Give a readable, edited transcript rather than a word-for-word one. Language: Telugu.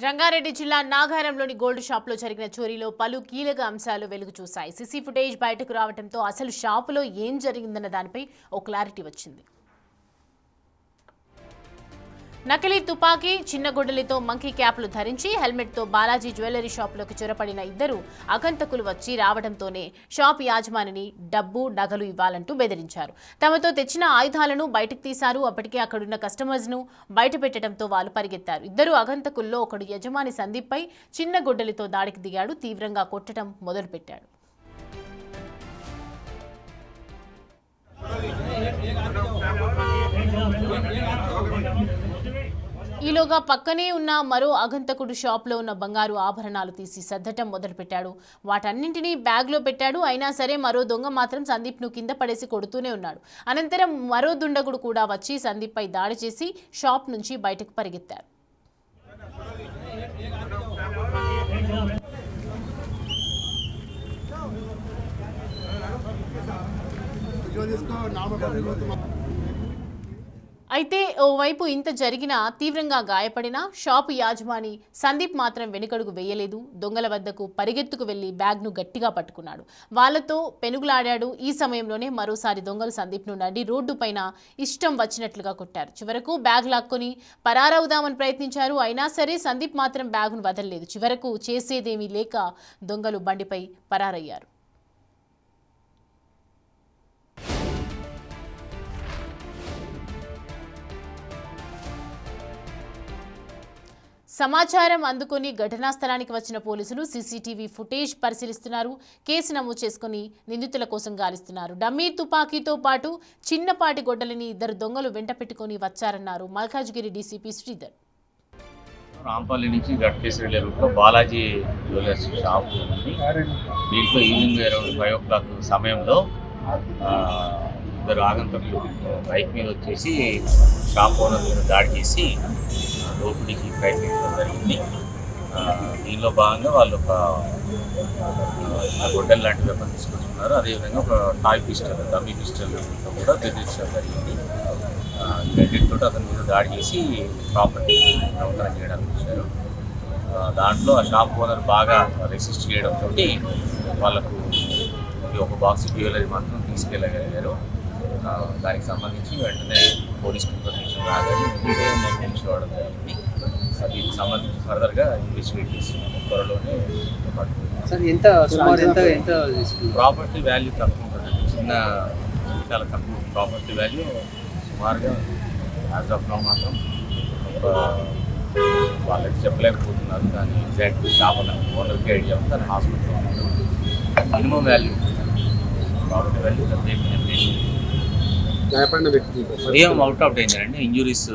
రంగారెడ్డి జిల్లా నాగారంలోని గోల్డ్ షాప్లో జరిగిన చోరీలో పలు కీలక అంశాలు వెలుగు చూశాయి. సీసీ ఫుటేజ్ బయటకు రావడంతో అసలు షాపులో ఏం జరిగిందన్న దానిపై ఓ క్లారిటీ వచ్చింది. నకిలీ తుపాకీ, చిన్న గొడ్డలితో మంకీ క్యాప్లు ధరించి హెల్మెట్తో బాలాజీ జ్యువెలరీ షాపులోకి చొరపడిన ఇద్దరు ఆగంతకులు వచ్చి రావడంతోనే షాప్ యాజమానిని డబ్బు, నగలు ఇవ్వాలంటూ బెదిరించారు. తమతో తెచ్చిన ఆయుధాలను బయటకు తీశారు. అప్పటికే అక్కడున్న కస్టమర్స్ను బయట పెట్టడంతో వాళ్ళు పరిగెత్తారు. ఇద్దరు ఆగంతకుల్లో ఒకడు యజమాని సందీప్పై చిన్న గొడ్డలితో దాడికి దిగాడు. తీవ్రంగా కొట్టడం మొదలుపెట్టాడు. ఈలోగా పక్కనే ఉన్న మరో ఆగంతకుడు షాప్లో ఉన్న బంగారు ఆభరణాలు తీసి సర్దటం మొదలుపెట్టాడు. వాటన్నింటినీ బ్యాగ్లో పెట్టాడు. అయినా సరే మరో దొంగ మాత్రం సందీప్ను కింద పడేసి కొడుతూనే ఉన్నాడు. అనంతరం మరో దుండగుడు కూడా వచ్చి సందీప్పై దాడి చేసి షాప్ నుంచి బయటకు పరిగెత్తారు. అయితే ఓవైపు ఇంత జరిగినా తీవ్రంగా గాయపడిన షాపు యాజమాని సందీప్ మాత్రం వెనుకడుగు వేయలేదు. దొంగల వద్దకు పరిగెత్తుకు వెళ్లి బ్యాగ్ను గట్టిగా పట్టుకున్నాడు. వాళ్లతో పెనుగులాడాడు. ఈ సమయంలోనే మరోసారి దొంగలు సందీప్ను నడి రోడ్డు పైన ఇష్టం వచ్చినట్లుగా కొట్టారు. చివరకు బ్యాగ్ లాక్కొని పరారవుదామని ప్రయత్నించారు. అయినా సరే సందీప్ మాత్రం బ్యాగును వదలలేదు. చివరకు చేసేదేమీ లేక దొంగలు బండిపై పరారయ్యారు. సమాచారం అందుకుని ఘటనా స్థలానికి వచ్చిన పోలీసులు సీసీటీవీ ఫుటేజ్ పరిశీలిస్తున్నారు. కేసు నమోదు చేసుకుని నిందితుల కోసం గాలిస్తున్నారు. డమ్మీ తుపాకీతో పాటు చిన్నపాటి గొడ్డలిని ఇద్దరు దొంగలు వెంట పెట్టుకుని వచ్చారన్నారు మల్కాజ్గిరి డీసీపీ శ్రీధర్. రాంపల్లి నుంచి గట్కేశ్వరి వెళ్ళే రూట్లో బాలాజీ జ్యువెలర్స్ షాప్ ఉంది. దీంట్లో ఈవినింగ్ అరౌండ్ 5 o'clock సమయంలో ఇద్దరు ఆగంతకులు బైక్ మీద వచ్చేసి షాప్ ఓనర్ మీద దాడి చేసి దోపిడీకి ప్రయత్నించడం జరిగింది. దీనిలో భాగంగా వాళ్ళు ఒక గొడ్డల్ లాంటి వెపన్ తీసుకొచ్చుకున్నారు. అదేవిధంగా ఒక టాయ్ పిస్టల్, డమ్మీ పిస్టల్ కూడా బెదిరించడం జరిగింది. రెండింటితో అతని మీద దాడి చేసి ప్రాపర్టీ దొంగతనం చేయడానికి వచ్చారు. దాంట్లో ఆ షాప్ ఓనర్ బాగా రెసిస్ట్ చేయడంతో వాళ్ళకు ఒక బాక్స్ జ్యువెలరీ మాత్రం తీసుకెళ్ళగలిగారు. దానికి సంబంధించి వెంటనే పోలీస్ ఇన్ఫర్మేషన్ రాగానే నిర్ణయించుకోవడం జరిగింది. దీనికి సంబంధించి ఫర్దర్గా ఇన్వెస్టిగేట్ చేస్తున్నాము. త్వరలోనే ప్రాపర్టీ వాల్యూ తక్కువ ఉంటుందండి. చాలా తక్కువ ప్రాపర్టీ వాల్యూ. సుమారుగా యాజ్ ఆఫ్ నౌ మాత్రం వాళ్ళకి చెప్పలేకపోతున్నారు. దాని ఎగ్జాక్ట్ షాప్ ఓనర్కి ఐడియా ఉంది. దాని హాస్పిటల్లో మినిమం వాల్యూ ప్రాపర్టీ వాల్యూ ఏం అవుట్ ఆఫ్ డేంజర్ అండి. ఇంజురీస్